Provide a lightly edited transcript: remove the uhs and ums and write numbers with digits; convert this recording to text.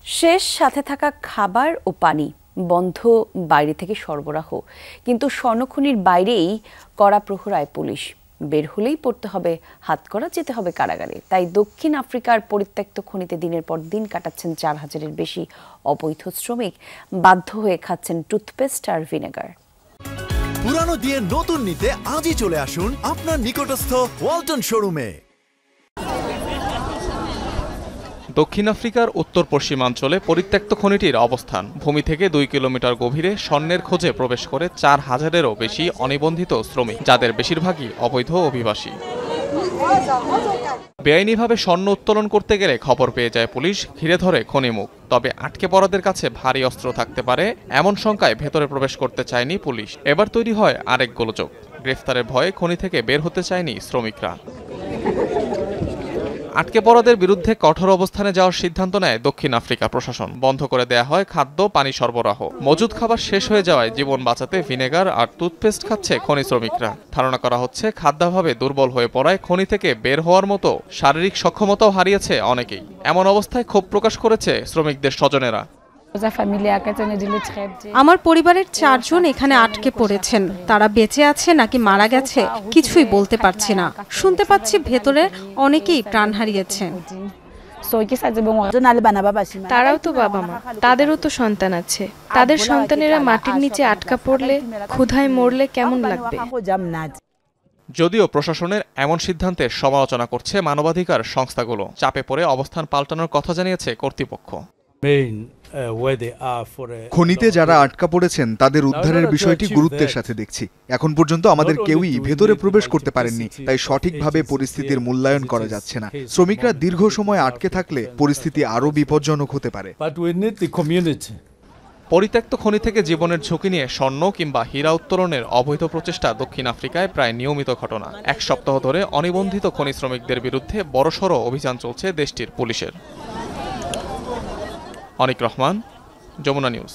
শেষ সাথে থাকা খাবার ও পানি বন্ধ, বাইরে থেকে সরবরাহ, কিন্তু স্বর্ণখনির বাইরেই কড়া প্রহরায় পুলিশ। বের হলেই পড়তে হবে হাতকড়া, যেতে হবে কারাগারে। তাই দক্ষিণ আফ্রিকার পরিত্যক্ত খনিতে দিনের পর দিন কাটাচ্ছেন ৪,০০০-এর বেশি অবৈধ শ্রমিক। বাধ্য হয়ে খাচ্ছেন টুথপেস্ট আর ভিনেগার। পুরানো দিয়ে নতুন নিতে আজই চলে আসুন আপনার নিকটস্থ ওয়ালটন শোরুমে। দক্ষিণ আফ্রিকার উত্তর পশ্চিমাঞ্চলে পরিত্যক্ত খনিটির অবস্থান। ভূমি থেকে ২ কিলোমিটার গভীরে স্বর্ণের খোঁজে প্রবেশ করে ৪,০০০-এরও বেশি অনিবন্ধিত শ্রমিক, যাদের বেশিরভাগই অবৈধ অভিবাসী। বেআইনিভাবে স্বর্ণ উত্তোলন করতে গেলে খবর পেয়ে যায় পুলিশ, ঘিরে ধরে খনিমুখ। তবে আটকে পড়াদের কাছে ভারী অস্ত্র থাকতে পারে এমন শঙ্কায় ভেতরে প্রবেশ করতে চায়নি পুলিশ। এবার তৈরি হয় আরেক গোলযোগ। গ্রেফতারের ভয়ে খনি থেকে বের হতে চায়নি শ্রমিকরা। আটকে পড়াদের বিরুদ্ধে কঠোর অবস্থানে যাওয়ার সিদ্ধান্ত নেয় দক্ষিণ আফ্রিকা প্রশাসন। বন্ধ করে দেয়া হয় খাদ্য পানি সরবরাহ। মজুদ খাবার শেষ হয়ে যাওয়ায় জীবন বাঁচাতে ভিনেগার আর টুথপেস্ট খাচ্ছে খনি শ্রমিকরা। ধারণা করা হচ্ছে খাদ্যাভাবে দুর্বল হয়ে পড়ায় খনি থেকে বের হওয়ার মতো শারীরিক সক্ষমতাও হারিয়েছে অনেকেই। এমন অবস্থায় ক্ষোভ প্রকাশ করেছে শ্রমিকদের স্বজনেরা। আমার পরিবারের ৪ জন এখানে আটকে পড়েছেন। তারা বেঁচে আছে নাকি মারা গেছে কিছুই বলতে পারছি না। শুনতে পাচ্ছি ভেতরে অনেকেই প্রাণ হারিয়েছেন। তারাও তো বাবা মা, তাদেরও তো সন্তান আছে। তাদের সন্তানেরা মাটির নিচে আটকা পড়লে, ক্ষুধায় মরলে কেমন লাগবে? যদিও প্রশাসনের এমন সিদ্ধান্তের সমালোচনা করছে মানবাধিকার সংস্থাগুলো। চাপে পড়ে অবস্থান পাল্টানোর কথা জানিয়েছে কর্তৃপক্ষ। খনিতে যারা আটকা পড়েছেন তাদের উদ্ধারের বিষয়টি গুরুত্বের সাথে দেখছি। এখন পর্যন্ত আমাদের কেউই ভেতরে প্রবেশ করতে পারেননি, তাই সঠিকভাবে পরিস্থিতির মূল্যায়ন করা যাচ্ছে না। শ্রমিকরা দীর্ঘ সময় আটকে থাকলে পরিস্থিতি আরও বিপজ্জনক হতে পারে। পরিত্যক্ত খনি থেকে জীবনের ঝুঁকি নিয়ে স্বর্ণ কিংবা হীরা উত্তোলনের অবৈধ প্রচেষ্টা দক্ষিণ আফ্রিকায় প্রায় নিয়মিত ঘটনা। এক সপ্তাহ ধরে অনিবন্ধিত খনি শ্রমিকদের বিরুদ্ধে বড়সড় অভিযান চলছে দেশটির পুলিশের। অনিক রহমান, যমুনা নিউজ।